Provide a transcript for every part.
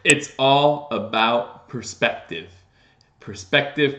It's all about perspective. Perspective.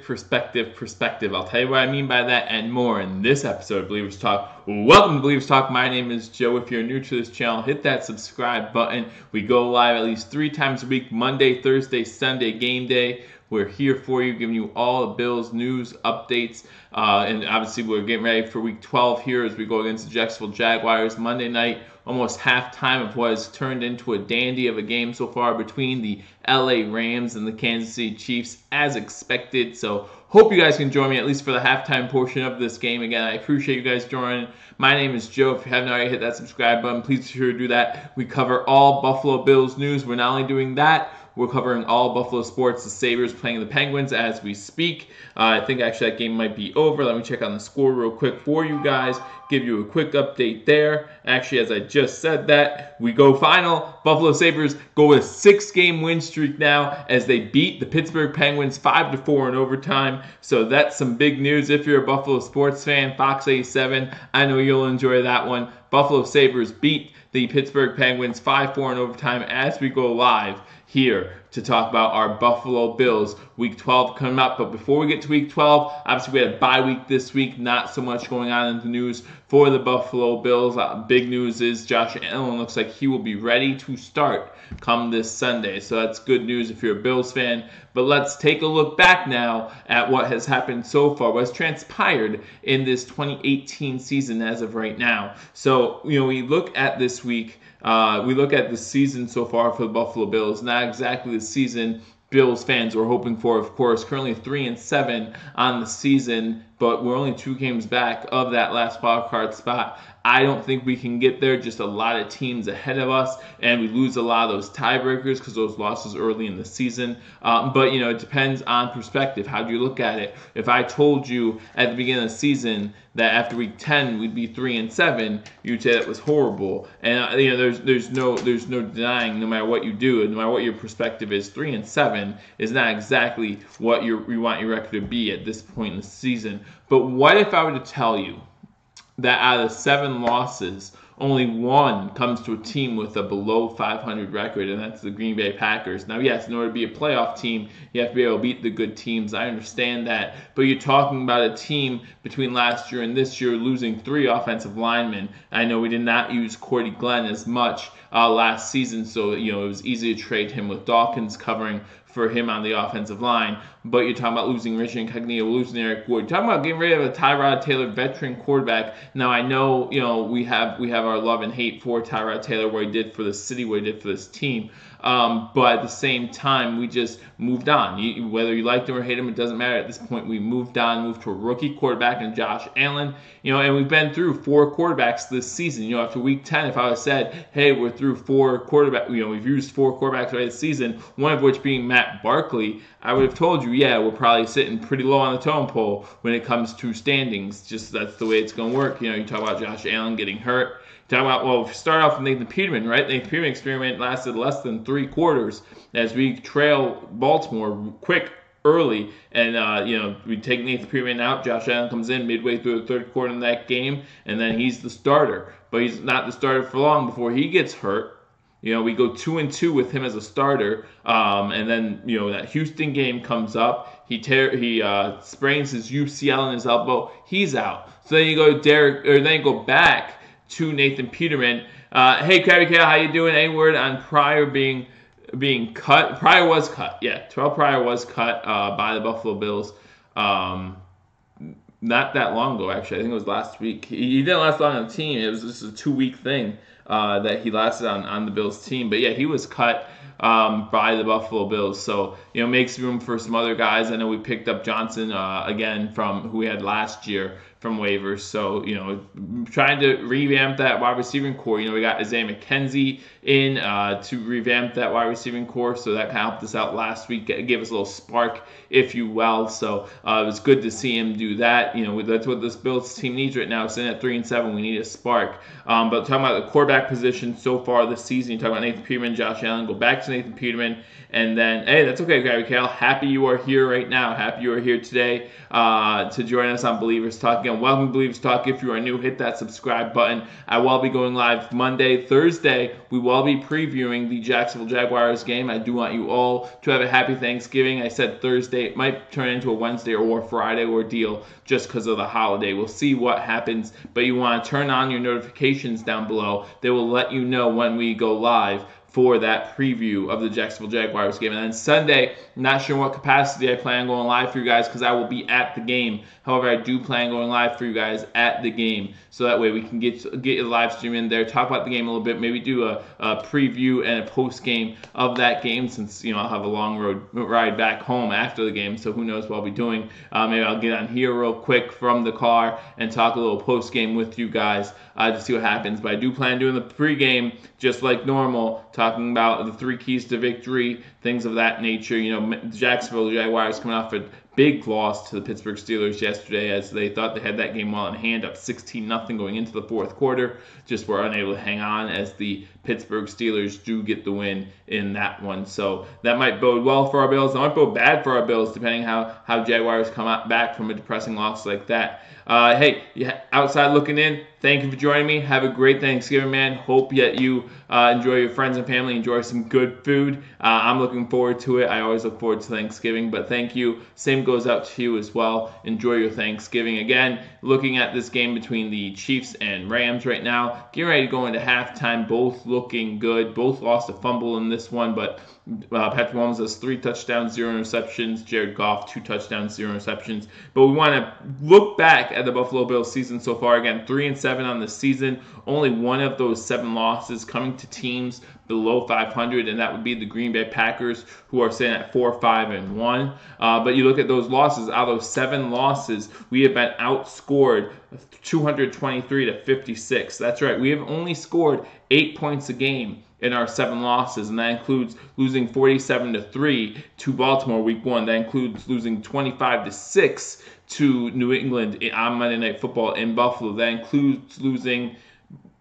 I'll tell you what I mean by that and more in this episode of Believers Talk. Welcome to Believers Talk. My name is Joe. If you're new to this channel, hit that subscribe button. We go live at least 3 times a week, Monday, Thursday, Sunday, game day. We're here for you, giving you all the Bills news, updates, and obviously we're getting ready for Week 12 here as we go against the Jacksonville Jaguars Monday night. Almost halftime of what has turned into a dandy of a game so far between the LA Rams and the Kansas City Chiefs, as expected. So hope you guys can join me at least for the halftime portion of this game. Again, I appreciate you guys joining. My name is Joe. If you haven't already hit that subscribe button, please be sure to do that. We cover all Buffalo Bills news. We're not only doing that, we're covering all Buffalo sports. The Sabres playing the Penguins as we speak. I think actually that game might be over. Let me check on the score real quick for you guys. Give you a quick update there. Actually, as I just said that, we go final. Buffalo Sabres go with a 6-game win streak now as they beat the Pittsburgh Penguins 5-4 in overtime. So that's some big news if you're a Buffalo sports fan. Fox 87, I know you'll enjoy that one. Buffalo Sabres beat the Pittsburgh Penguins 5-4 in overtime as we go live here to talk about our Buffalo Bills. Week 12 coming up, but before we get to Week 12, obviously we had a bye week this week, not so much going on in the news for the Buffalo Bills. Big news is Josh Allen looks like he will be ready to start come this Sunday, so that's good news if you're a Bills fan. But let's take a look back now at what has happened so far, what's transpired in this 2018 season as of right now. So, we look at this week, we look at the season so far for the Buffalo Bills, not exactly the season Bills fans were hoping for, of course. Currently 3-7 on the season, but we're only 2 games back of that last wild card spot. I don't think we can get there. Just a lot of teams ahead of us, and we lose a lot of those tiebreakers because those losses early in the season. But it depends on perspective. How do you look at it? If I told you at the beginning of the season that after week 10 we'd be 3-7, you'd say that was horrible. And there's no denying, no matter what you do, no matter what your perspective is, 3-7 is not exactly what you want your record to be at this point in the season. But what if I were to tell you that out of 7 losses, only 1 comes to a team with a below 500 record, and that's the Green Bay Packers. Now, yes, in order to be a playoff team, you have to be able to beat the good teams. I understand that. But you're talking about a team between last year and this year losing 3 offensive linemen. I know we did not use Cordy Glenn as much last season, so it was easy to trade him with Dawkins covering for him on the offensive line. But you're talking about losing Rich Incognito, losing Eric Wood. You're talking about getting rid of a Tyrod Taylor veteran quarterback. Now I know, we have our love and hate for Tyrod Taylor, what he did for the city, what he did for this team. But at the same time, we just moved on. Whether you liked him or hate him, it doesn't matter. At this point, we moved to a rookie quarterback in Josh Allen. And we've been through 4 quarterbacks this season. After week 10, if I would have said, hey, we're through 4 quarterbacks, we've used 4 quarterbacks right this season, one of which being Matt Barkley, I would have told you, yeah, we're probably sitting pretty low on the totem pole when it comes to standings. Just that's the way it's going to work. You talk about Josh Allen getting hurt. Talking about, start off with Nathan Peterman, right? Nathan Peterman experiment lasted less than 3 quarters as we trail Baltimore quick early, and we take Nathan Peterman out. Josh Allen comes in midway through the 3rd quarter in that game, and then he's the starter. But he's not the starter for long before he gets hurt. We go 2-2 with him as a starter, and then that Houston game comes up. He sprains his UCL in his elbow. He's out. So then you go back to Nathan Peterman. Hey, Krabby Cal, how you doing? Any word on Pryor being cut? Pryor was cut. Yeah, Terrell Pryor was cut by the Buffalo Bills. Not that long ago, actually. I think it was last week. He didn't last long on the team. It was just a 2-week thing that he lasted on the Bills team. But yeah, he was cut by the Buffalo Bills. So, makes room for some other guys. I know we picked up Johnson again from who we had last year from waivers. So, trying to revamp that wide receiving core. We got Isaiah McKenzie in to revamp that wide receiving core. So that kind of helped us out last week. Gave us a little spark, if you will. So it was good to see him do that. That's what this Bills team needs right now. Sitting at 3-7, we need a spark. But talking about the quarterback position so far this season, you talk about Nathan Peterman, Josh Allen. Go back to Nathan Peterman. And then, hey, that's okay, Gary Cal. Happy you are here right now. Happy you are here today to join us on Believers Talking Again, welcome to Believers Talk. If you are new, hit that subscribe button. I will be going live Monday, Thursday. We will be previewing the Jacksonville Jaguars game. I do want you all to have a happy Thanksgiving. I said Thursday. It might turn into a Wednesday or Friday ordeal just because of the holiday. We'll see what happens, but you want to turn on your notifications down below. They will let you know when we go live for that preview of the Jacksonville Jaguars game. And then Sunday, not sure what capacity I plan on going live for you guys because I will be at the game. However, I do plan on going live for you guys at the game, so that way we can get a live stream in there, talk about the game a little bit, maybe do a preview and a post game of that game, since I'll have a long ride back home after the game. So who knows what I'll be doing? Maybe I'll get on here real quick from the car and talk a little post game with you guys to see what happens. But I do plan on doing the pregame just like normal, talking about the 3 keys to victory, things of that nature. The Jacksonville Jaguars coming off a big loss to the Pittsburgh Steelers yesterday, as they thought they had that game well in hand, up 16-0 going into the fourth quarter. Just were unable to hang on, as the Pittsburgh Steelers do get the win in that one. So that might bode well for our Bills. It might bode bad for our Bills, depending how Jaguars come back from a depressing loss like that. Hey, outside looking in, thank you for joining me. Have a great Thanksgiving, man. Hope that you enjoy your friends and family, enjoy some good food. I'm looking forward to it. I always look forward to Thanksgiving, but thank you. Same goes out to you as well. Enjoy your Thanksgiving. Again, looking at this game between the Chiefs and Rams right now, getting ready to go into halftime, both looking good. Both lost a fumble in this one, but Patrick Mahomes has 3 touchdowns, 0 interceptions. Jared Goff, 2 touchdowns, 0 interceptions. But we want to look back at the Buffalo Bills season so far. Again, 3-7 on the season. Only one of those 7 losses coming to teams below 500, and that would be the Green Bay Packers, who are sitting at 4-5-1. But you look at those losses. Out of those 7 losses, we have been outscored 223-56. That's right. We have only scored 8 points a game in our 7 losses, and that includes losing 47-3 to Baltimore week 1. That includes losing 25-6 to New England on Monday Night Football in Buffalo. That includes losing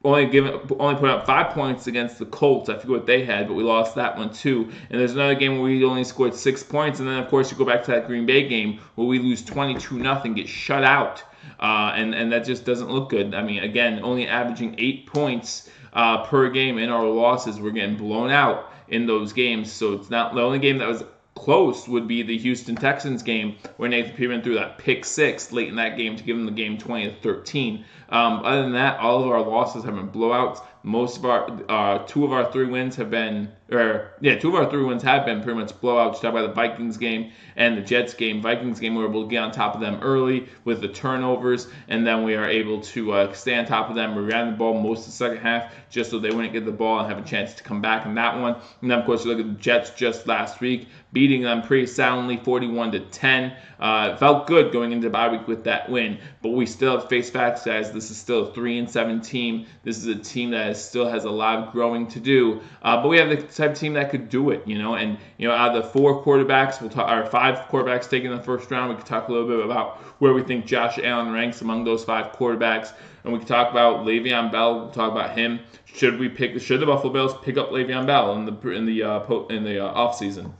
only putting up 5 points against the Colts. I forget what they had, but we lost that one too. And there's another game where we only scored 6 points, and then of course you go back to that Green Bay game where we lose 22-0, get shut out, and that just doesn't look good. I mean, again, only averaging 8 points per game in our losses. We're getting blown out in those games. So it's not the only game that was close would be the Houston Texans game, where Nathan Peterman threw that pick 6 late in that game to give them the game 20-13. Other than that, all of our losses have been blowouts. Most of our 2 of our 3 wins have been, 2 of our 3 wins have been pretty much blowouts. Talk about the Vikings game and the Jets game. Vikings game, we were able to get on top of them early with the turnovers, and then we are able to stay on top of them. We ran the ball most of the second half just so they wouldn't get the ball and have a chance to come back in that one. And then, of course, you look at the Jets just last week, beating them pretty soundly, 41-10. Felt good going into the bye week with that win, but we still have to face facts, guys. This is still a 3-7 team. This is a team that still has a lot of growing to do, but we have the type of team that could do it, and out of the 4 quarterbacks, we'll talk, or 5 quarterbacks taken in the first round. We could talk a little bit about where we think Josh Allen ranks among those 5 quarterbacks, and we could talk about Le'Veon Bell. We'll talk about him. Should the Buffalo Bills pick up Le'Veon Bell in the offseason?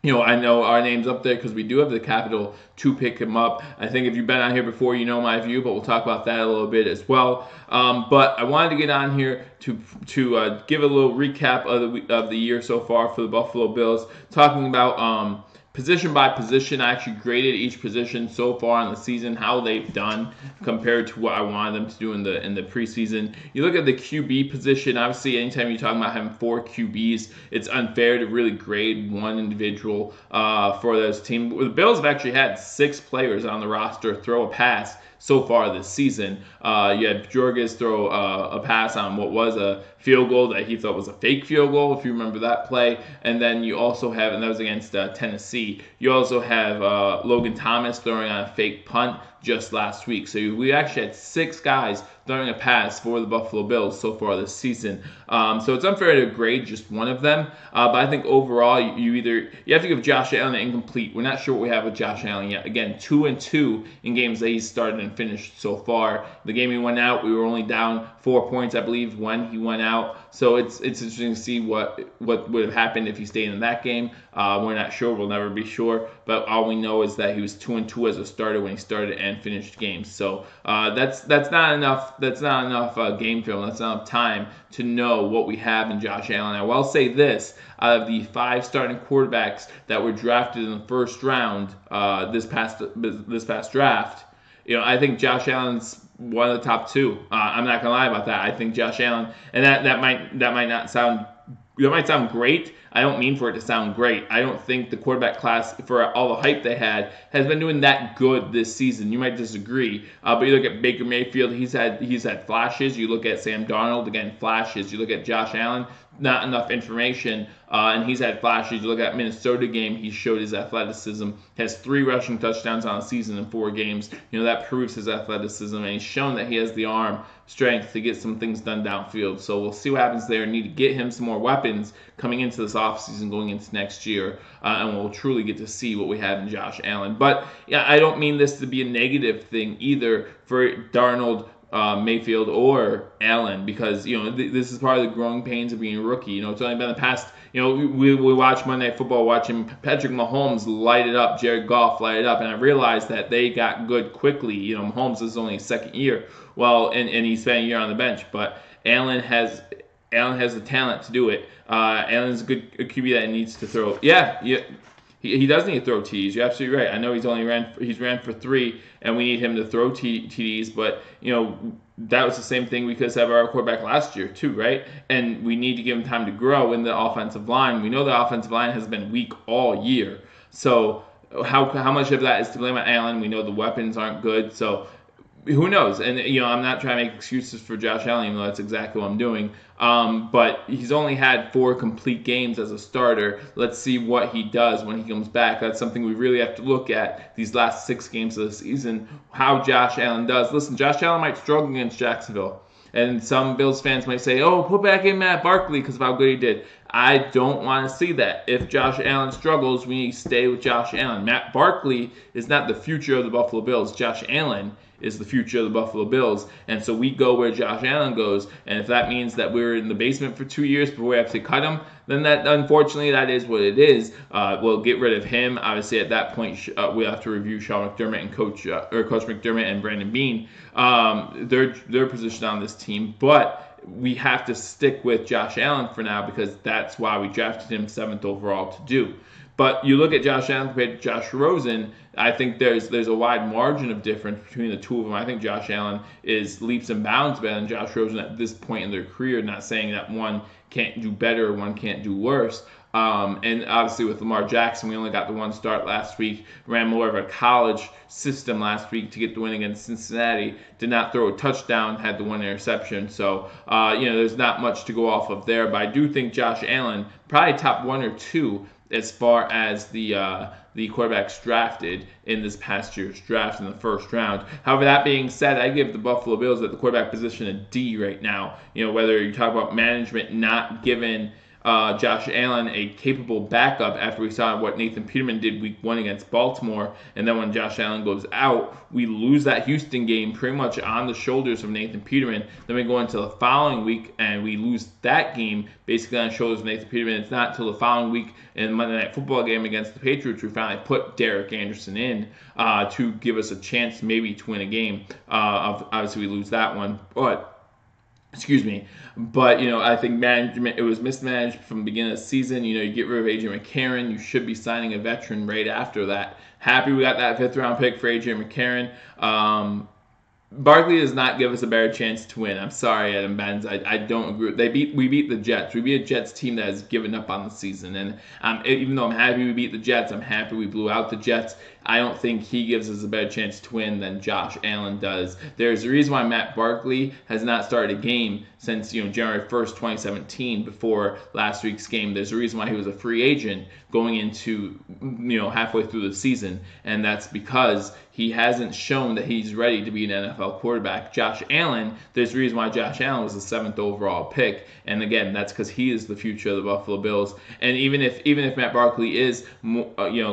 I know our name's up there because we do have the capital to pick him up. I think if you've been on here before, you know my view, but we'll talk about that a little bit as well. But I wanted to get on here to give a little recap of the year so far for the Buffalo Bills, talking about position by position. I actually graded each position so far in the season, how they've done compared to what I wanted them to do in the preseason. You look at the QB position. Obviously, anytime you're talking about having 4 QBs, it's unfair to really grade one individual for those teams. The Bills have actually had 6 players on the roster throw a pass so far this season. You had Jorges throw a pass on what was a field goal that he thought was a fake field goal, if you remember that play. And then you also have, and that was against Tennessee, you also have Logan Thomas throwing on a fake punt just last week. So we actually had 6 guys throwing a pass for the Buffalo Bills so far this season. So it's unfair to grade just one of them. But I think overall, you have to give Josh Allen an incomplete. We're not sure what we have with Josh Allen yet. Again, 2-2 in games that he's started and finished so far. The game he went out, we were only down 4 points, I believe, when he went out. So it's interesting to see what would have happened if he stayed in that game. We're not sure. We'll never be sure. But all we know is that he was 2-2 as a starter when he started and finished games. So that's not enough. That's not enough game film. That's not enough time to know what we have in Josh Allen. I will say this: out of the 5 starting quarterbacks that were drafted in the first round this past draft, I think Josh Allen's one of the top 2. I'm not gonna lie about that. I think Josh Allen, and that might sound great. I don't mean for it to sound great. I don't think the quarterback class, for all the hype they had, has been doing that good this season. You might disagree, but you look at Baker Mayfield, he's had flashes. You look at Sam Darnold, again, flashes. You look at Josh Allen, not enough information, and he's had flashes. You look at Minnesota game, he showed his athleticism, has 3 rushing touchdowns on a season in 4 games. That proves his athleticism, and he's shown that he has the arm strength to get some things done downfield. So we'll see what happens there. Need to get him some more weapons coming into this offseason, going into next year, and we'll truly get to see what we have in Josh Allen. But I don't mean this to be a negative thing either for Darnold, Mayfield, or Allen, because this is part of the growing pains of being a rookie. It's only been the past. We watch Monday Night Football, watching Patrick Mahomes light it up, Jared Goff light it up, and I realized that they got good quickly. Mahomes is only his second year, and he spent a year on the bench, but Allen has the talent to do it. Allen's a good QB that needs to throw. He does need to throw TDs. You're absolutely right. I know he's ran for 3, and we need him to throw TDs. But that was the same thing we could have our quarterback last year too, right? And we need to give him time to grow in the offensive line. We know the offensive line has been weak all year. So how much of that is to blame on Allen? We know the weapons aren't good. So who knows? And I'm not trying to make excuses for Josh Allen, even though that's exactly what I'm doing. But he's only had 4 complete games as a starter. Let's see what he does when he comes back. That's something we really have to look at these last 6 games of the season, how Josh Allen does. Listen, Josh Allen might struggle against Jacksonville. And some Bills fans might say, put back in Matt Barkley because of how good he did. I don't want to see that. If Josh Allen struggles, we need to stay with Josh Allen. Matt Barkley is not the future of the Buffalo Bills. Josh Allen is the future of the Buffalo Bills. And so we go where Josh Allen goes. And if that means that we're in the basement for 2 years before we have to cut him, then that, unfortunately, that is what it is. We'll get rid of him. Obviously, at that point, we'll have to review Sean McDermott and Coach McDermott and Brandon Beane, their position on this team. But we have to stick with Josh Allen for now because that's why we drafted him 7th overall to do. But you look at Josh Allen compared to Josh Rosen, I think there's a wide margin of difference between the two of them. I think Josh Allen is leaps and bounds better than Josh Rosen at this point in their career, not saying that one can't do better or one can't do worse. And obviously with Lamar Jackson, we only got the 1 start last week, ran more of a college system last week to get the win against Cincinnati, did not throw a touchdown, had the 1 interception. So, there's not much to go off of there. But I do think Josh Allen, probably top 1 or 2 as far as the quarterbacks drafted in this past year's draft in the first round. However, that being said, I give the Buffalo Bills at the quarterback position a D right now. Whether you talk about management not giving Josh Allen a capable backup after we saw what Nathan Peterman did week 1 against Baltimore, and then when Josh Allen goes out, we lose that Houston game pretty much on the shoulders of Nathan Peterman. Then we go into the following week and we lose that game basically on the shoulders of Nathan Peterman. It's not until the following week in the Monday Night Football game against the Patriots we finally put Derek Anderson in to give us a chance maybe to win a game. Obviously we lose that one, but I think management, it was mismanaged from the beginning of the season. You get rid of A.J. McCarron. You should be signing a veteran right after that. Happy we got that 5th round pick for A.J. McCarron. Barkley does not give us a better chance to win. I'm sorry, Adam Benz. I don't agree. We beat the Jets. We beat a Jets team that has given up on the season. And even though I'm happy we beat the Jets, I'm happy we blew out the Jets. I don't think he gives us a better chance to win than Josh Allen does. There's a reason why Matt Barkley has not started a game since January 1st, 2017, before last week's game. There's a reason why he was a free agent going into halfway through the season, and that's because he hasn't shown that he's ready to be an NFL quarterback. Josh Allen, there's a reason why Josh Allen was the 7th overall pick, and again, that's because he is the future of the Buffalo Bills. And even if Matt Barkley is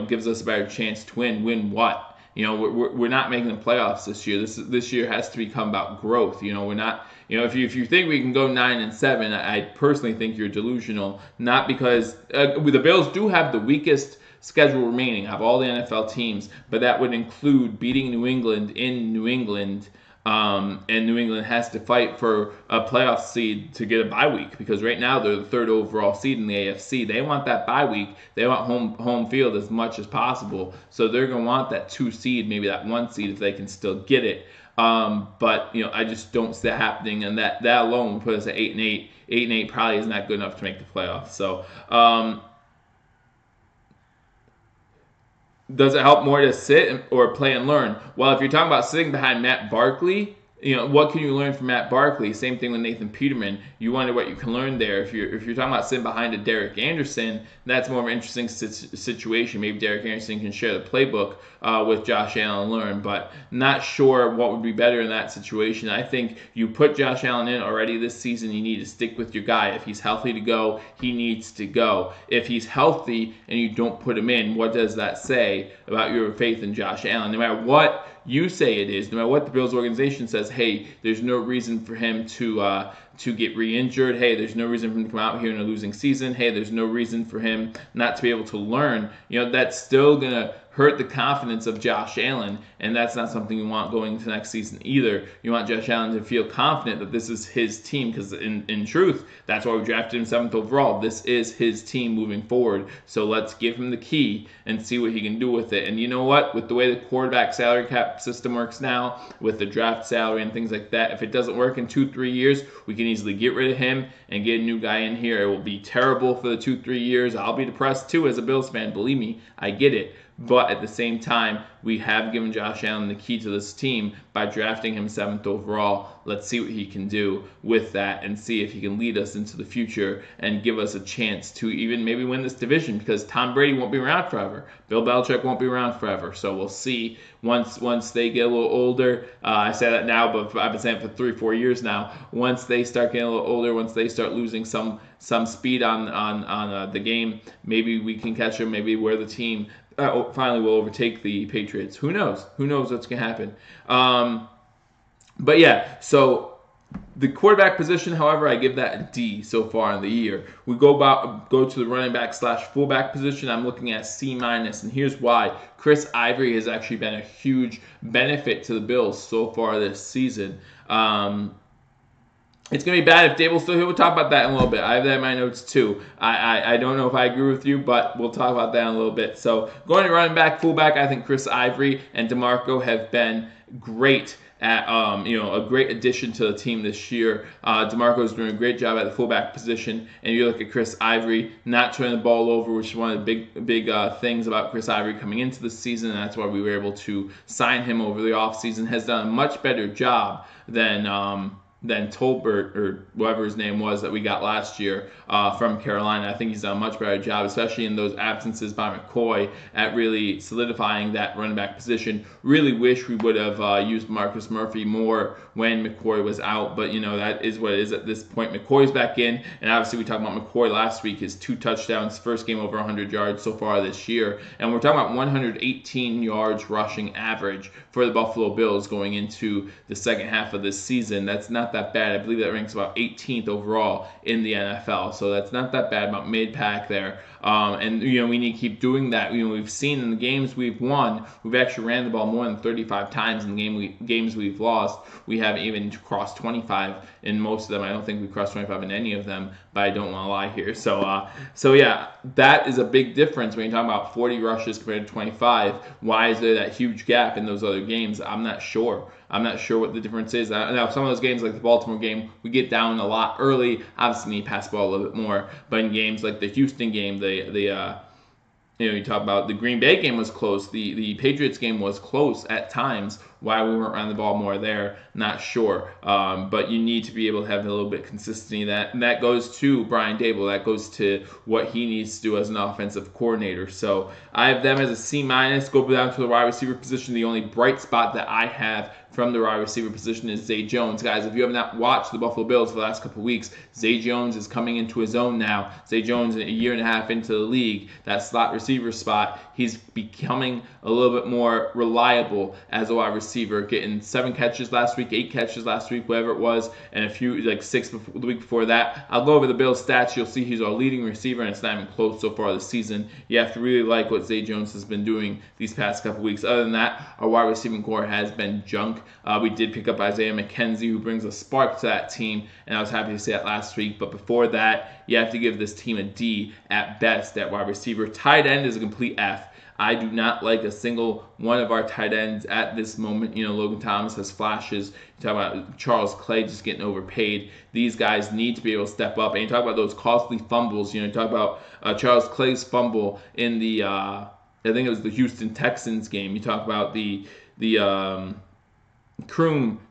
gives us a better chance to win what? We're not making the playoffs this year. This year has to become about growth. We're not. If you think we can go 9-7, I personally think you're delusional. Not because the Bills do have the weakest schedule remaining of all the NFL teams, but that would include beating New England in New England. And New England has to fight for a playoff seed to get a bye week, because right now they're the 3rd overall seed in the AFC. They want that bye week. They want home field as much as possible. So they're going to want that 2 seed, maybe that 1 seed if they can still get it. But I just don't see that happening, and that alone would put us at 8-8. 8-8 probably is not good enough to make the playoffs. So does it help more to sit or play and learn? Well, if you're talking about sitting behind Matt Barkley, what can you learn from Matt Barkley? Same thing with Nathan Peterman. You wonder what you can learn there. If you're talking about sitting behind a Derek Anderson, that's more of an interesting situation. Maybe Derek Anderson can share the playbook with Josh Allen and learn, but not sure what would be better in that situation. I think you put Josh Allen in already this season. You need to stick with your guy. If he's healthy to go, he needs to go. If he's healthy and you don't put him in, what does that say about your faith in Josh Allen? No matter what you say it is, no matter what the Bills organization says, hey, there's no reason for him to get re-injured. Hey, there's no reason for him to come out here in a losing season. Hey, there's no reason for him not to be able to learn. That's still going to hurt the confidence of Josh Allen, and that's not something you want going into next season either. You want Josh Allen to feel confident that this is his team, because in truth, that's why we drafted him 7th overall. This is his team moving forward, so let's give him the key and see what he can do with it. And you know what? With the way the quarterback salary cap system works now, with the draft salary and things like that, if it doesn't work in 2-3 years, we can easily get rid of him and get a new guy in here. It will be terrible for the 2-3 years. I'll be depressed too as a Bills fan. Believe me, I get it. But at the same time, we have given Josh Allen the key to this team by drafting him 7th overall. Let's see what he can do with that and see if he can lead us into the future and give us a chance to even maybe win this division, because Tom Brady won't be around forever. Bill Belichick won't be around forever. So we'll see once they get a little older. I say that now, but I've been saying it for 3-4 years now. Once they start getting a little older, once they start losing some speed on the game, maybe we can catch them. Maybe we're the team finally will overtake the Patriots. Who knows? Who knows what's going to happen? But yeah, so the quarterback position, however, I give that a D so far in the year. We go to the running back / fullback position. I'm looking at C-, and here's why. Chris Ivory has actually been a huge benefit to the Bills so far this season. It's going to be bad if Dable's still here. We'll talk about that in a little bit. I have that in my notes too. I don't know if I agree with you, but we'll talk about that in a little bit. So going to running back, fullback, I think Chris Ivory and DeMarco have been great at a great addition to the team this year. DeMarco's doing a great job at the fullback position, and you look at Chris Ivory not turning the ball over, which is one of the big things about Chris Ivory coming into the season, and that's why we were able to sign him over the offseason. Has done a much better job than Tolbert, or whoever his name was that we got last year from Carolina. I think he's done a much better job, especially in those absences by McCoy, at really solidifying that running back position. Really wish we would have used Marcus Murphy more when McCoy was out, but that is what it is at this point. McCoy's back in, and obviously we talked about McCoy last week, his 2 touchdowns, first game over 100 yards so far this year, and we're talking about 118 yards rushing average for the Buffalo Bills going into the second half of this season. That's not that bad. I believe that ranks about 18th overall in the NFL, so that's not that bad, about mid-pack there. And we need to keep doing that. We've seen in the games we've won, we've actually ran the ball more than 35 times in the games we've lost. We haven't even crossed 25 in most of them. I don't think we crossed 25 in any of them, but I don't want to lie here. So yeah, that is a big difference when you're talking about 40 rushes compared to 25. Why is there that huge gap in those other games? I'm not sure. I'm not sure what the difference is. Now, some of those games, like the Baltimore game, we get down a lot early. Obviously, we need to pass the ball a little bit more. But in games like the Houston game, you talk about the Green Bay game was close. The Patriots game was close at times. Why we weren't running the ball more there, not sure. But you need to be able to have a little bit of consistency. That goes to Brian Dable. That goes to what he needs to do as an offensive coordinator. So I have them as a C-. Go down to the wide receiver position. The only bright spot that I have from the wide receiver position is Zay Jones. Guys, if you have not watched the Buffalo Bills for the last couple of weeks, Zay Jones is coming into his own now. Zay Jones, a year and a half into the league, that slot receiver spot, he's becoming a little bit more reliable as a wide receiver, getting 7 catches last week, 8 catches last week, whatever it was, and a few, like 6 the week before that. I'll go over the Bills stats. You'll see he's our leading receiver, and it's not even close so far this season. You have to really like what Zay Jones has been doing these past couple weeks. Other than that, our wide receiving core has been junk. We did pick up Isaiah McKenzie, who brings a spark to that team, and I was happy to see that last week. But before that, you have to give this team a D at best at wide receiver. Tight end is a complete F. I do not like a single one of our tight ends at this moment. You know, Logan Thomas has flashes. You talk about Charles Clay just getting overpaid. These guys need to be able to step up. And you talk about those costly fumbles. You know, you talk about Charles Clay's fumble in the, I think it was the Houston Texans game. You talk about the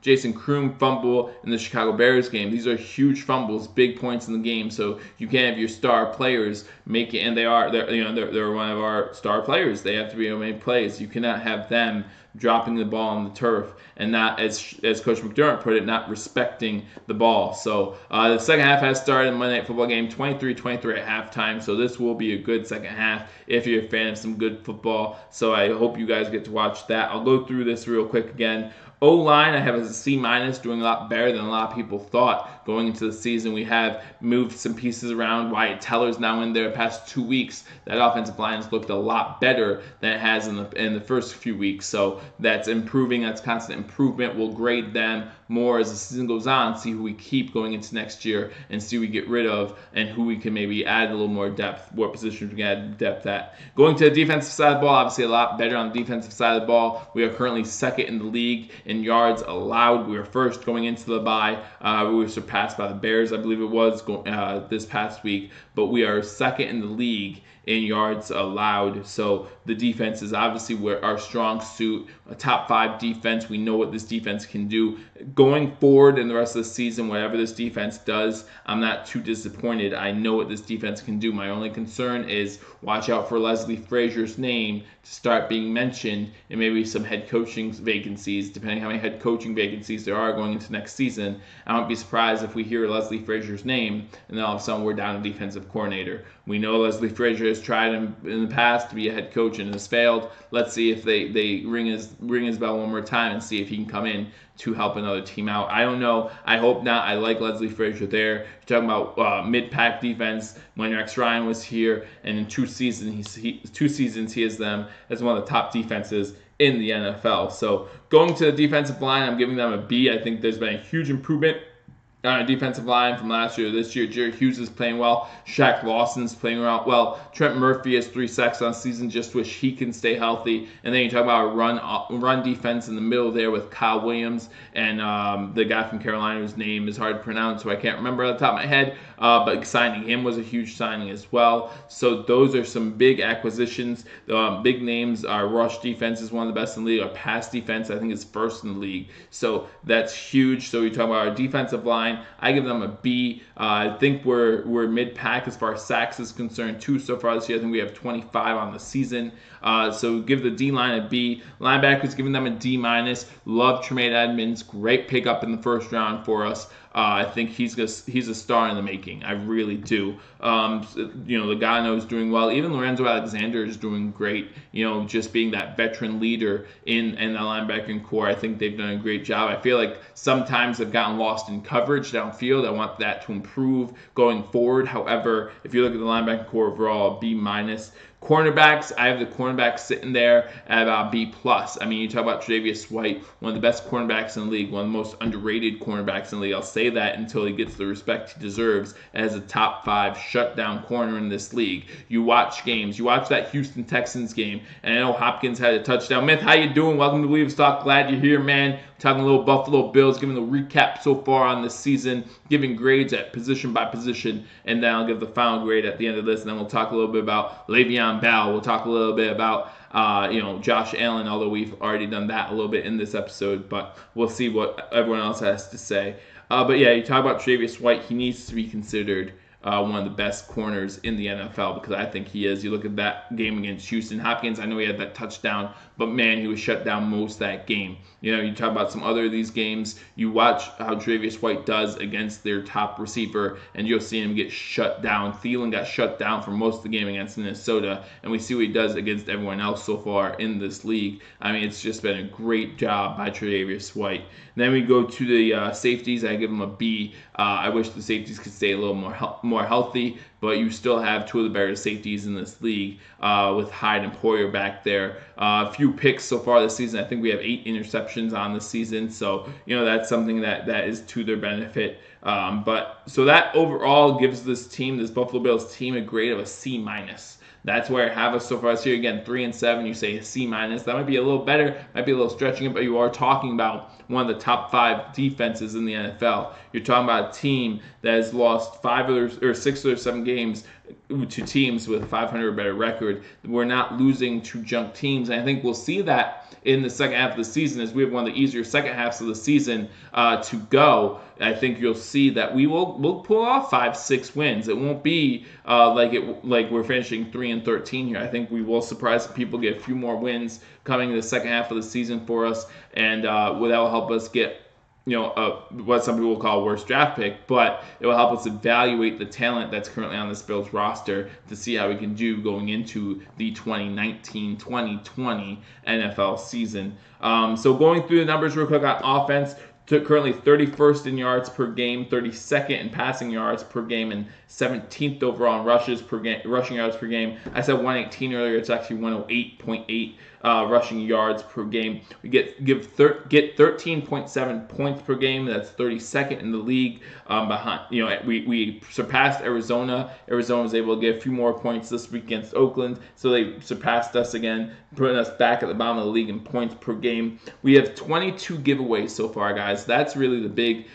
Jason Kroom fumble in the Chicago Bears game. These are huge fumbles, big points in the game. So you can't have your star players make it, and they're one of our star players. They have to be able to make plays. You cannot have them dropping the ball on the turf and not, as Coach McDermott put it, not respecting the ball. So the second half has started in the Monday Night Football game, 23-23 at halftime. So this will be a good second half if you're a fan of some good football. So I hope you guys get to watch that. I'll go through this real quick again. O-line, I have as a C-, doing a lot better than a lot of people thought going into the season. We have moved some pieces around. Wyatt Teller's now in there the past 2 weeks. That offensive line has looked a lot better than it has in the first few weeks. So that's improving. That's constant improvement. We'll grade them more as the season goes on, see who we keep going into next year, and see who we get rid of and who we can maybe add a little more depth, what positions we can add depth at. Going to the defensive side of the ball, obviously a lot better on the defensive side of the ball. We are currently second in the league in yards allowed. We were first going into the bye. We were surpassed by the Bears, I believe it was, this past week. But we are second in the league in yards allowed. So the defense is obviously our strong suit, a top 5 defense. We know what this defense can do. Going forward in the rest of the season, whatever this defense does, I'm not too disappointed. I know what this defense can do. My only concern is watch out for Leslie Frazier's name to start being mentioned and maybe some head coaching vacancies, depending how many head coaching vacancies there are going into next season. I won't be surprised if we hear Leslie Frazier's name and then all of a sudden we're down a defensive coordinator. We know Leslie Frazier has tried in the past to be a head coach and has failed. Let's see if they ring his bell one more time and see if he can come in to help another team out. I don't know. I hope not. I like Leslie Frazier there. You're talking about mid-pack defense when Rex Ryan was here, and in 2 seasons he has them as one of the top defenses in the NFL. So going to the defensive line, I'm giving them a B. I think there's been a huge improvement on our defensive line from last year to this year. Jerry Hughes is playing well. Shaq Lawson's playing well. Trent Murphy has 3 sacks on season. Just wish he can stay healthy. And then you talk about a run defense in the middle there with Kyle Williams and the guy from Carolina whose name is hard to pronounce, so I can't remember off the top of my head. But signing him was a huge signing as well. So those are some big acquisitions. Big names. Our rush defense is one of the best in the league. Our pass defense, I think, is first in the league. So that's huge. So we talk about our defensive line. I give them a B. I think we're mid-pack as far as sacks is concerned too so far this year. I think we have 25 on the season. So give the D-line a B. Linebackers, giving them a D-. Love Tremaine Edmonds. Great pickup in the first round for us. I think he's a star in the making. I really do. Logano is doing well. Even Lorenzo Alexander is doing great. Just being that veteran leader in the linebacking core. I think they've done a great job. I feel like sometimes they've gotten lost in coverage downfield. I want that to improve going forward. However, if you look at the linebacking core overall, B-. Cornerbacks, I have the cornerbacks sitting there at about B+. I mean, you talk about Tre'Davious White, one of the best cornerbacks in the league, one of the most underrated cornerbacks in the league. I'll say that until he gets the respect he deserves as a top 5 shutdown corner in this league. You watch games. You watch that Houston Texans game, and I know Hopkins had a touchdown. Myth, how you doing? Welcome to Believe Stock. Glad you're here, man. Talking a little Buffalo Bills, giving the recap so far on this season, giving grades at position by position, and then I'll give the final grade at the end of this, and then we'll talk a little bit about Le'Veon Bell. We'll talk a little bit about Josh Allen, although we've already done that a little bit in this episode, but we'll see what everyone else has to say. But yeah, you talk about Tre'Davious White. He needs to be considered one of the best corners in the NFL, because I think he is. You look at that game against Houston. Hopkins, I know he had that touchdown, but man, he was shut down most of that game. You talk about some other of these games, you watch how Tre'Davious White does against their top receiver, and you'll see him get shut down. Thielen got shut down for most of the game against Minnesota, and we see what he does against everyone else so far in this league. I mean, it's just been a great job by Tre'Davious White. And then we go to the safeties. I give them a B. I wish the safeties could stay a little more healthy, but you still have two of the better safeties in this league with Hyde and Poyer back there. A few picks so far this season. I think we have 8 interceptions on this season, so that's something that is to their benefit. But so that overall gives this Buffalo Bills team, a grade of a C-. That's where I have us so far this year. Again, 3-7. You say a C-. That might be a little better, might be a little stretching it, but you are talking about one of the top 5 defenses in the NFL. You're talking about a team that has lost 6 or 7 games to teams with a 500 or better record. We're not losing to junk teams, and I think we'll see that in the second half of the season, as we have one of the easier second halves of the season to go. I think you'll see that we'll pull off 5-6 wins. It won't be like we're finishing 3-13 here. I think we will surprise people, get a few more wins coming in the second half of the season for us, and that will help us get what some people will call a worst draft pick, but it will help us evaluate the talent that's currently on this Bills roster to see how we can do going into the 2019-2020 NFL season. So going through the numbers real quick on offense, currently 31st in yards per game, 32nd in passing yards per game, and 17th overall in rushing yards per game. I said 118 earlier. It's actually 108.8 rushing yards per game. We get 13.7 points per game. That's 32nd in the league. Behind, we surpassed Arizona. Arizona was able to get a few more points this week against Oakland, so they surpassed us again, putting us back at the bottom of the league in points per game. We have 22 giveaways so far, guys. That's really the big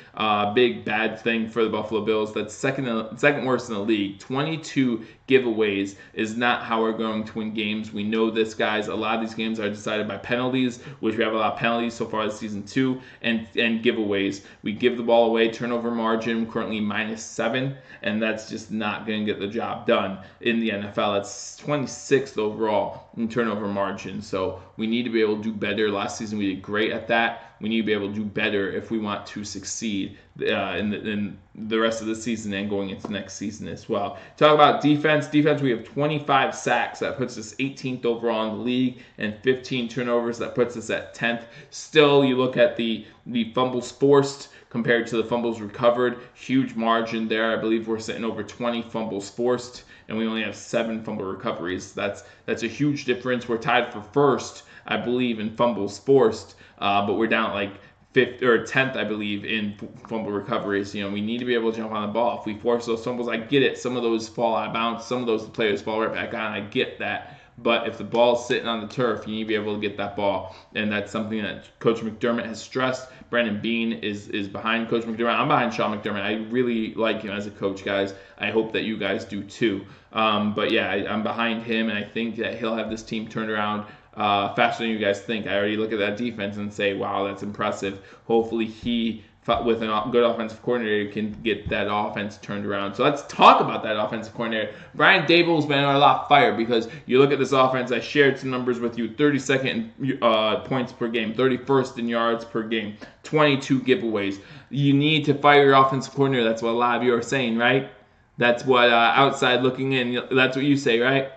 bad thing for the Buffalo Bills. That's second worst in the league. 22 giveaways is not how we're going to win games. We know this, guys. A lot of these games are decided by penalties, which we have a lot of penalties so far this season too, and giveaways. We give the ball away. Turnover margin currently -7, and that's just not going to get the job done in the NFL. That's 26th overall in turnover margin. So we need to be able to do better. Last season we did great at that. We need to be able to do better if we want to succeed in the rest of the season and going into next season as well. Talk about defense. Defense, we have 25 sacks. That puts us 18th overall in the league, and 15 turnovers. That puts us at 10th. Still, you look at the fumbles forced compared to the fumbles recovered. Huge margin there. I believe we're sitting over 20 fumbles forced, and we only have 7 fumble recoveries. That's a huge difference. We're tied for first, I believe, in fumbles forced, but we're down like 5th or 10th, I believe, in fumble recoveries. We need to be able to jump on the ball. If we force those fumbles, I get it. Some of those fall out of bounds. Some of those players fall right back on. I get that. But if the ball's sitting on the turf, you need to be able to get that ball. And that's something that Coach McDermott has stressed. Brandon Beane is behind Coach McDermott. I'm behind Sean McDermott. I really like him as a coach, guys. I hope that you guys do too. But yeah, I'm behind him, and I think that he'll have this team turned around faster than you guys think. I already look at that defense and say, wow, that's impressive. Hopefully he, with a good offensive coordinator, can get that offense turned around. So let's talk about that offensive coordinator. Brian Daboll's been a lot of fire, because you look at this offense. I shared some numbers with you. 32nd in points per game, 31st in yards per game, 22 giveaways. You need to fire your offensive coordinator. That's what a lot of you are saying, right? That's what outside looking in, that's what you say, right?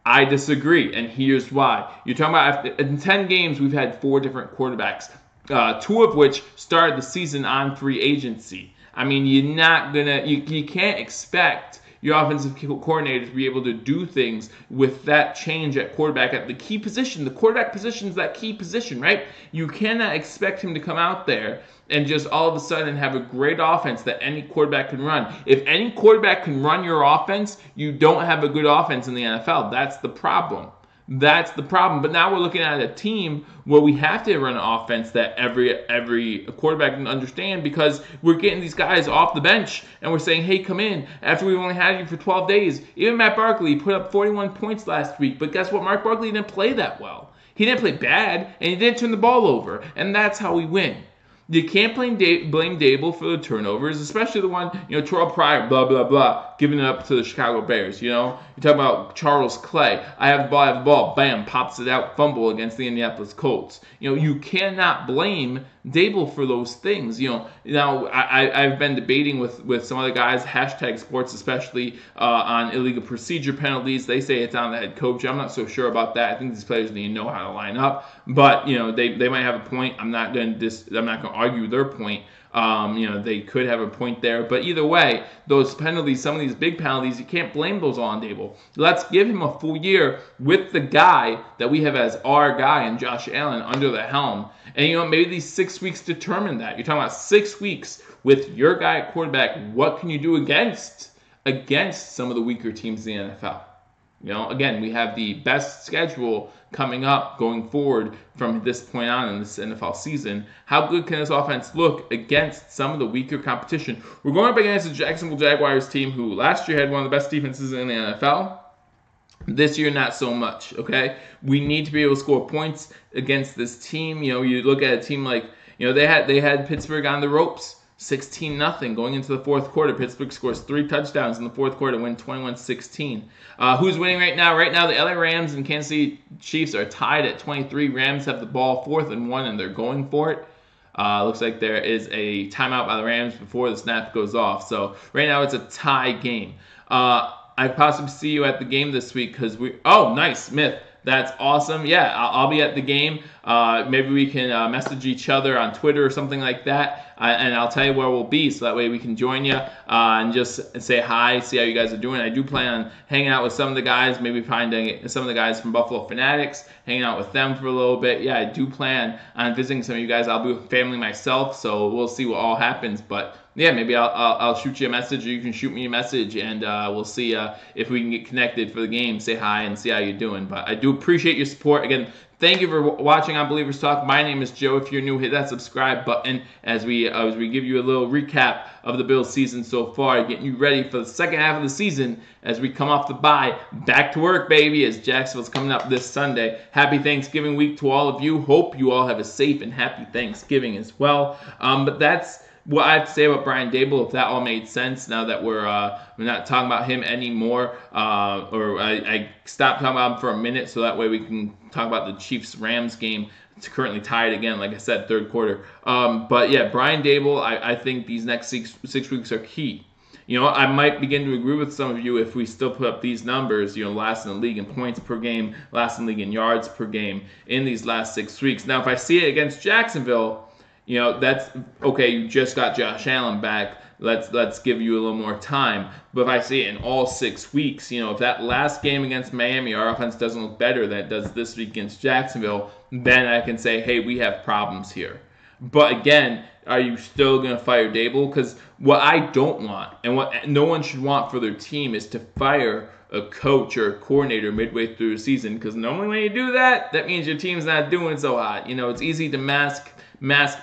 I disagree, and here's why. You're talking about in 10 games, we've had 4 different quarterbacks, 2 of which started the season on free agency. I mean, you can't expect your offensive coordinator to be able to do things with that change at quarterback at the key position. The quarterback position is that key position, right? You cannot expect him to come out there and just all of a sudden have a great offense that any quarterback can run. If any quarterback can run your offense, you don't have a good offense in the NFL. That's the problem. That's the problem. But now we're looking at a team where we have to run an offense that every quarterback can understand, because we're getting these guys off the bench and we're saying, hey, come in after we've only had you for 12 days. Even Matt Barkley put up 41 points last week, but guess what? Mark Barkley didn't play that well. He didn't play bad, and he didn't turn the ball over, and that's how we win. You can't blame Dable for the turnovers, especially the one, Terrell Pryor, blah, blah, blah, giving it up to the Chicago Bears, You talk about Charles Clay. I have the ball, bam, pops it out, fumble against the Indianapolis Colts. You cannot blame Dable for those things. Now I've been debating with some other guys, hashtag sports especially, on illegal procedure penalties. They say it's on the head coach. I'm not so sure about that. I think these players need to know how to line up. But, they might have a point. I'm not going to argue their point. They could have a point there. But either way, those penalties, some of these big penalties, you can't blame those on Dable. Let's give him a full year with the guy that we have as our guy and Josh Allen under the helm. And, maybe these 6 weeks determine that. You're talking about 6 weeks with your guy at quarterback. What can you do against some of the weaker teams in the NFL? Again, we have the best schedule coming up going forward from this point on in this NFL season. How good can this offense look against some of the weaker competition? We're going up against the Jacksonville Jaguars team who last year had one of the best defenses in the NFL. This year, not so much, okay? We need to be able to score points against this team. You look at a team like, they had Pittsburgh on the ropes. 16-0 going into the fourth quarter. Pittsburgh scores 3 touchdowns in the fourth quarter, win 21-16. Who's winning right now? Right now, the LA Rams and Kansas City Chiefs are tied at 23. Rams have the ball 4th and 1, and they're going for it. Looks like there is a timeout by the Rams before the snap goes off. So right now, it's a tie game. I possibly see you at the game this week because oh, nice, Smith. That's awesome. Yeah, I'll be at the game. Maybe we can message each other on Twitter or something like that, and I'll tell you where we'll be so that way we can join you and just say hi, see how you guys are doing. I do plan on hanging out with some of the guys, maybe finding some of the guys from Buffalo Fanatics, hanging out with them for a little bit. Yeah, I do plan on visiting some of you guys. I'll be with family myself, so we'll see what all happens, but yeah, maybe I'll shoot you a message or you can shoot me a message and we'll see if we can get connected for the game, say hi and see how you're doing. But I do appreciate your support. Again, thank you for watching on Believers Talk. My name is Joe. If you're new, hit that subscribe button as we give you a little recap of the Bills season so far, getting you ready for the second half of the season as we come off the bye. Back to work, baby, as Jacksonville's coming up this Sunday. Happy Thanksgiving week to all of you. Hope you all have a safe and happy Thanksgiving as well. But that's what I have to say about Brian Dable, if that all made sense now that we're not talking about him anymore, or I stopped talking about him for a minute so that way we can talk about the Chiefs-Rams game. It's currently tied again, like I said, third quarter. But yeah, Brian Dable, I think these next six weeks are key. I might begin to agree with some of you if we still put up these numbers, last in the league in points per game, last in the league in yards per game in these last 6 weeks. Now, if I see it against Jacksonville, that's okay. You just got Josh Allen back. Let's give you a little more time. But if I see it in all 6 weeks, if that last game against Miami, our offense doesn't look better than it does this week against Jacksonville, then I can say, hey, we have problems here. But again, are you still going to fire Dable? Because what I don't want, and what no one should want for their team, is to fire a coach or a coordinator midway through the season. Because normally when you do that, that means your team's not doing so hot. It's easy to mask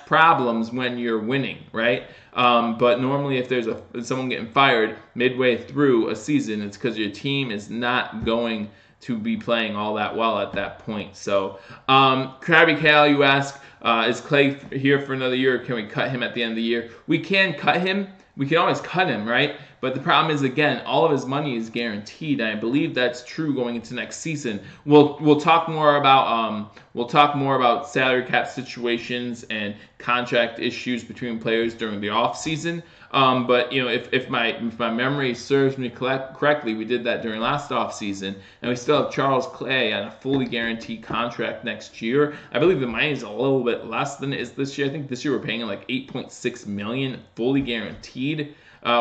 problems when you're winning, right? But normally if there's someone getting fired midway through a season, it's because your team is not going to be playing all that well at that point. So, Krabby Cal, you ask, is Clay here for another year? Or can we cut him at the end of the year? We can cut him. We can always cut him, right? But the problem is, again, all of his money is guaranteed, and I believe that's true going into next season. We'll talk more about salary cap situations and contract issues between players during the off season. But if my memory serves me correctly, we did that during last off season, and we still have Charles Clay on a fully guaranteed contract next year. I believe the money is a little bit less than it is this year. I think this year we're paying him like $8.6 million fully guaranteed.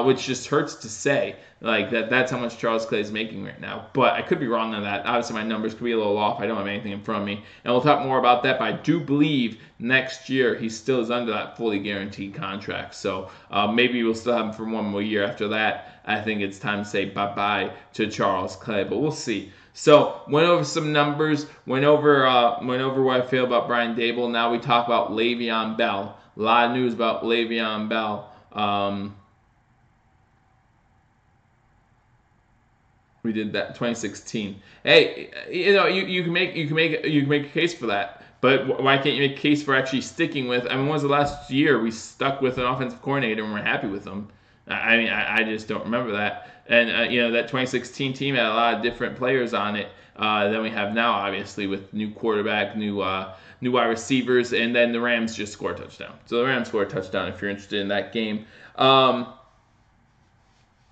Which just hurts to say, like that's how much Charles Clay is making right now. But I could be wrong on that. Obviously, my numbers could be a little off. I don't have anything in front of me. And we'll talk more about that. But I do believe next year he still is under that fully guaranteed contract. So maybe we'll still have him for one more year after that. I think it's time to say bye-bye to Charles Clay. But we'll see. So went over some numbers, went over what I feel about Brian Dable. Now we talk about Le'Veon Bell. A lot of news about Le'Veon Bell. We did that 2016. Hey, you can make a case for that. But why can't you make a case for actually sticking with? I mean, when was the last year we stuck with an offensive coordinator and we're happy with them? I mean, I just don't remember that. And that 2016 team had a lot of different players on it than we have now, obviously, with new quarterback, new wide receivers, and then the Rams just scored a touchdown. So the Rams scored a touchdown if you're interested in that game.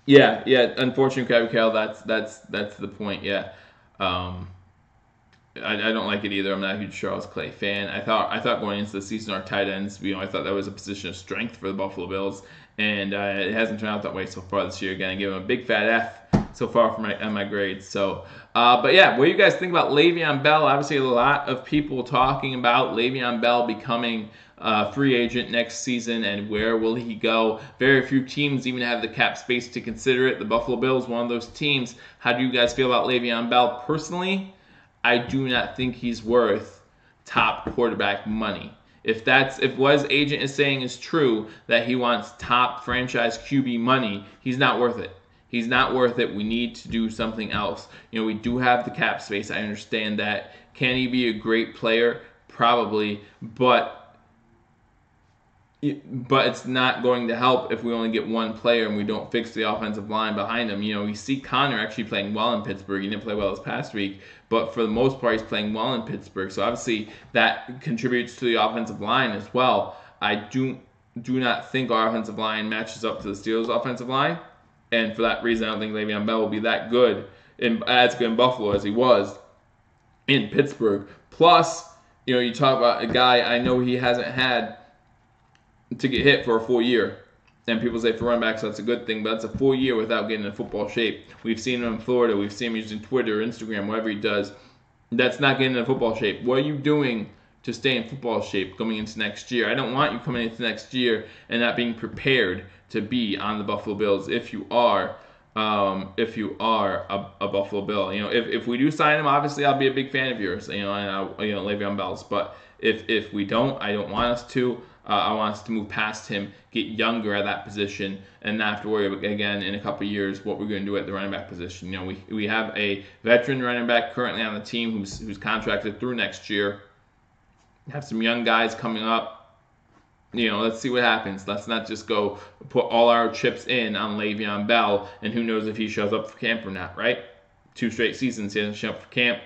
Unfortunately, Carroll, that's the point. Yeah. I don't like it either. I'm not a huge Charles Clay fan. I thought going into the season, our tight ends, I thought that was a position of strength for the Buffalo Bills, and it hasn't turned out that way so far this year. Again, I give him a big fat F so far for my grades. So, but yeah, what do you guys think about Le'Veon Bell? Obviously, a lot of people talking about Le'Veon Bell becoming a free agent next season, and where will he go? Very few teams even have the cap space to consider it. The Buffalo Bills, one of those teams. How do you guys feel about Le'Veon Bell? Personally, I do not think he's worth top quarterback money. If what his agent is saying is true, that he wants top franchise QB money, he's not worth it. He's not worth it. We need to do something else. We do have the cap space. I understand that. Can he be a great player? Probably, but it's not going to help if we only get one player and we don't fix the offensive line behind him. We see Connor actually playing well in Pittsburgh. He didn't play well this past week, but for the most part, he's playing well in Pittsburgh. So obviously that contributes to the offensive line as well. I do not think our offensive line matches up to the Steelers' offensive line, and for that reason, I don't think Le'Veon Bell will be that good as good in Buffalo as he was in Pittsburgh. Plus, you talk about a guy, I know he hasn't had to get hit for a full year. And people say for running backs that's a good thing, but that's a full year without getting in football shape. We've seen him in Florida. We've seen him using Twitter, Instagram, whatever he does. That's not getting in football shape. What are you doing to stay in football shape going into next year? I don't want you coming into next year and not being prepared to be on the Buffalo Bills if you are a Buffalo Bill. If we do sign him, obviously I'll be a big fan of yours, and Le'Veon Bell's. But if we don't, I don't want us to. I want us to move past him, get younger at that position, and not have to worry again in a couple of years what we're going to do at the running back position. We have a veteran running back currently on the team who's contracted through next year. We have some young guys coming up. Let's see what happens. Let's not just go put all our chips in on Le'Veon Bell, and who knows if he shows up for camp or not, right? 2 straight seasons he doesn't show up for camp.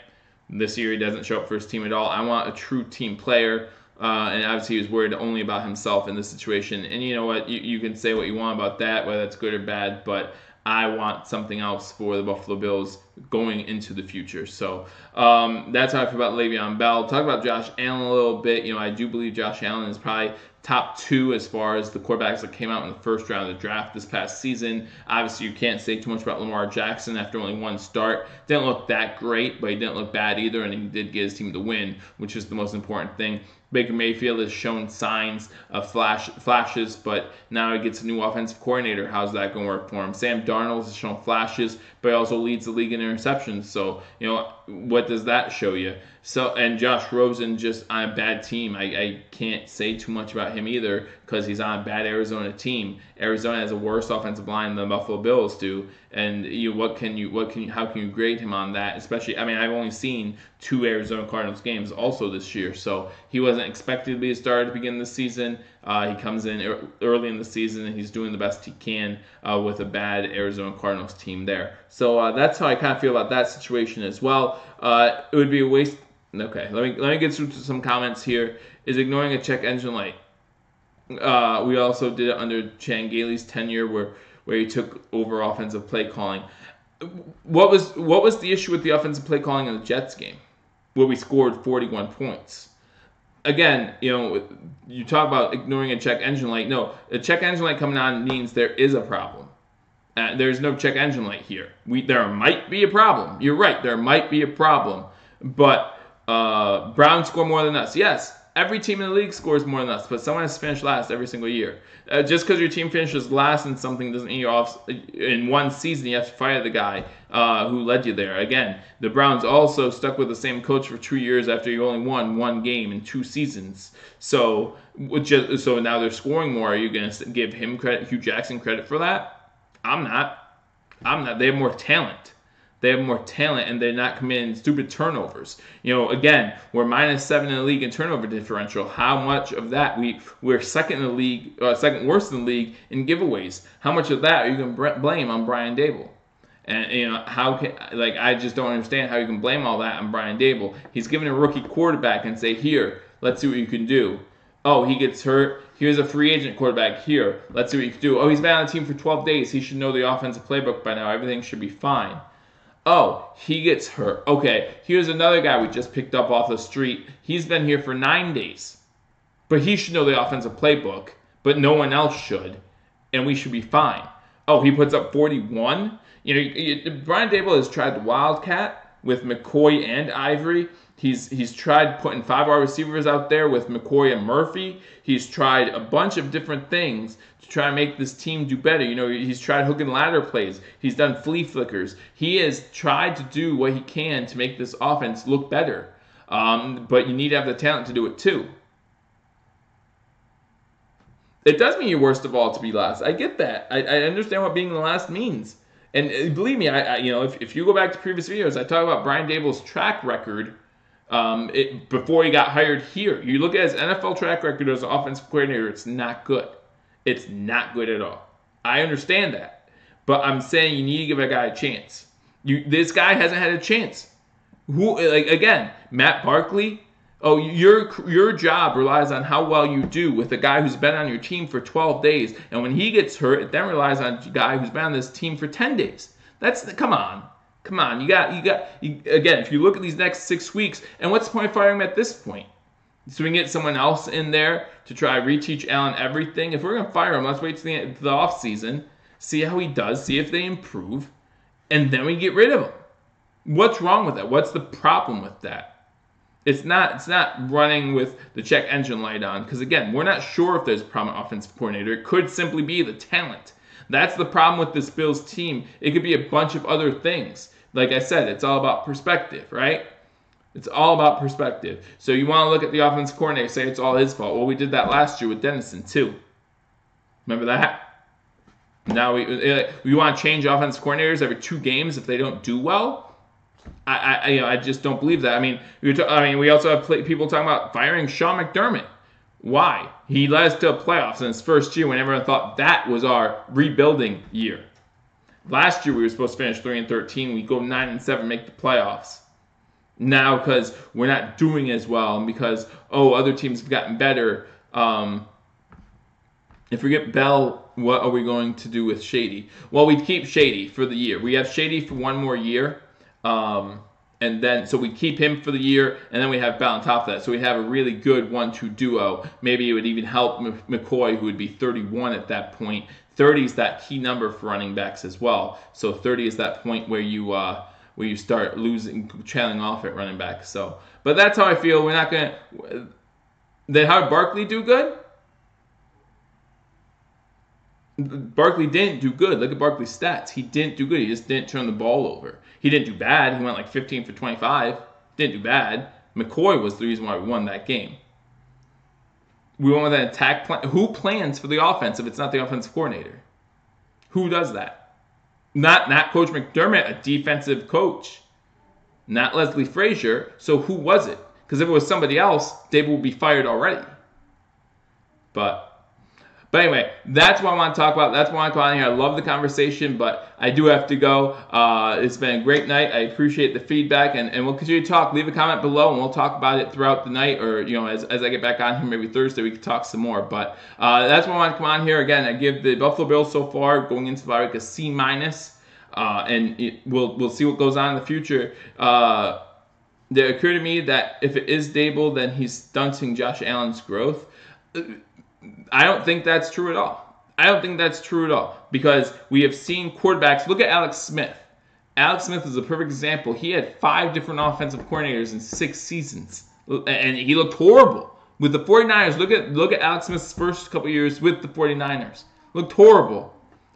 This year he doesn't show up for his team at all. I want a true team player. And obviously he was worried only about himself in this situation. And you know what? You can say what you want about that, whether it's good or bad, but I want something else for the Buffalo Bills going into the future. So that's how I feel about Le'Veon Bell. Talk about Josh Allen a little bit. I do believe Josh Allen is probably top 2 as far as the quarterbacks that came out in the first round of the draft this past season. Obviously, you can't say too much about Lamar Jackson after only one start. Didn't look that great, but he didn't look bad either, and he did get his team to win, which is the most important thing. Baker Mayfield has shown signs of flashes, but now he gets a new offensive coordinator. How's that going to work for him? Sam Darnold has shown flashes, but he also leads the league in interceptions. So, what does that show you? And Josh Rosen just on a bad team. I can't say too much about him either because he's on a bad Arizona team. Arizona has a worse offensive line than the Buffalo Bills do. And how can you grade him on that? Especially, I've only seen 2 Arizona Cardinals games also this year, so he wasn't expected to be a starter to begin the season. He comes in early in the season and he's doing the best he can with a bad Arizona Cardinals team there. So that's how I kind of feel about that situation as well. It would be a waste. Okay, let me get through some comments here. Is ignoring a check engine light. We also did it under Chan Gailey's tenure where he took over offensive play calling. What was the issue with the offensive play calling in the Jets game, where we scored 41 points? Again, you talk about ignoring a check engine light. No, a check engine light coming on means there is a problem. There's no check engine light here. There might be a problem. You're right, there might be a problem, but Browns score more than us. Yes, every team in the league scores more than us, but someone has to finish last every single year. Just because your team finishes last in something doesn't mean you're off. In one season, you have to fire the guy who led you there. Again, the Browns also stuck with the same coach for 2 years after you only won 1 game in 2 seasons. So now they're scoring more. Are you going to give him credit, Hugh Jackson credit for that? I'm not. They have more talent. They have more talent, and they're not committing stupid turnovers. Again, we're -7 in the league in turnover differential. How much of that we're second in the league, second worst in the league in giveaways? How much of that are you going to blame on Brian Daboll? And I just don't understand how you can blame all that on Brian Daboll. He's given a rookie quarterback and say, here, let's see what you can do. Oh, he gets hurt. Here's a free agent quarterback. Here, let's see what you can do. Oh, he's been on the team for 12 days. He should know the offensive playbook by now. Everything should be fine. Oh, he gets hurt. Okay, here's another guy we just picked up off the street. He's been here for 9 days. But he should know the offensive playbook, but no one else should, and we should be fine. Oh, he puts up 41? Brian Daboll has tried the Wildcat with McCoy and Ivory. He's tried putting 5 wide receivers out there with McCoy and Murphy. He's tried a bunch of different things to try and make this team do better. He's tried hook and ladder plays. He's done flea flickers. He has tried to do what he can to make this offense look better. But you need to have the talent to do it too. It does mean you're worst of all to be last. I get that. I understand what being the last means. And believe me, if you go back to previous videos, I talk about Brian Daboll's track record before he got hired here. You look at his NFL track record as an offensive coordinator, it's not good. It's not good at all. I understand that. But I'm saying you need to give a guy a chance. This guy hasn't had a chance. Again, Matt Barkley. Oh, your job relies on how well you do with a guy who's been on your team for 12 days. And when he gets hurt, it then relies on a guy who's been on this team for 10 days. Come on. You got again, if you look at these next 6 weeks, and what's the point of firing him at this point? So we can get someone else in there to try to reteach Allen everything. If we're going to fire him, let's wait till the offseason, see how he does, see if they improve, and then we get rid of him. What's wrong with that? What's the problem with that? It's not running with the check engine light on, because again, we're not sure if there's a problem with offensive coordinator. It could simply be the talent. That's the problem with this Bills team. It could be a bunch of other things. Like I said, it's all about perspective, right? It's all about perspective. So you want to look at the offensive coordinator, say it's all his fault. Well, we did that last year with Dennison too. Remember that? Now we want to change offensive coordinators every 2 games if they don't do well. I just don't believe that. We also have people talking about firing Sean McDermott. Why? He led us to the playoffs in his first year when everyone thought that was our rebuilding year. Last year we were supposed to finish 3-13. We go 9-7, make the playoffs. Now because we're not doing as well and because other teams have gotten better. If we get Bell, what are we going to do with Shady? Well, we keep Shady for the year. We have Shady for 1 more year. And then, so we keep him for the year, and then we have Bell on top of that. So we have a really good 1-2 duo. Maybe it would even help McCoy, who would be 31 at that point. 30 is that key number for running backs as well. So 30 is that point where you start trailing off at running back. So, but that's how I feel. We're not going to. Did Howard Barkley do good? Barkley didn't do good. Look at Barkley's stats. He didn't do good. He just didn't turn the ball over. He didn't do bad. He went like 15 for 25. Didn't do bad. McCoy was the reason why we won that game. We went with an attack plan. Who plans for the offense if it's not the offensive coordinator? Who does that? Not Coach McDermott, a defensive coach. Not Leslie Frazier. So who was it? Because if it was somebody else, David would be fired already. But anyway, that's what I want to talk about. That's what I want to call on here. I love the conversation, but I do have to go. It's been a great night. I appreciate the feedback, and we'll continue to talk. Leave a comment below, and we'll talk about it throughout the night, or as I get back on here, maybe Thursday we can talk some more. But that's what I want to come on here again. I give the Buffalo Bills so far going into the bye week a C-, and we'll see what goes on in the future. It occurred to me that if it is Daboll, then he's stunting Josh Allen's growth. I don't think that's true at all. Because we have seen quarterbacks. Look at Alex Smith. Alex Smith is a perfect example. He had 5 different offensive coordinators in 6 seasons, and he looked horrible with the 49ers. Look at Alex Smith's first couple years with the 49ers. Looked horrible.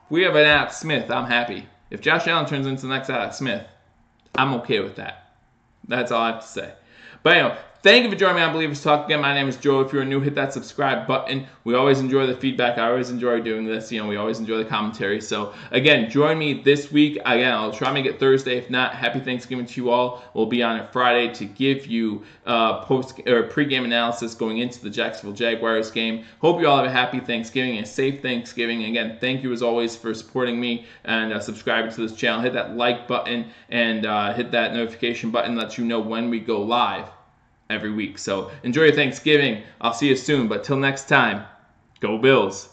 If we have an Alex Smith, I'm happy. If Josh Allen turns into the next Alex Smith, I'm okay with that. That's all I have to say. But anyway, thank you for joining me on Believers Talk. Again, my name is Joe. If you're new, hit that subscribe button. We always enjoy the feedback. I always enjoy doing this. We always enjoy the commentary. So, again, join me this week. Again, I'll try to make it Thursday. If not, happy Thanksgiving to you all. We'll be on it Friday to give you pre-game analysis going into the Jacksonville Jaguars game. Hope you all have a happy Thanksgiving and a safe Thanksgiving. Again, thank you as always for supporting me and subscribing to this channel. Hit that like button and hit that notification button. Let you know when we go live every week. So enjoy your Thanksgiving. I'll see you soon. But till next time, go Bills.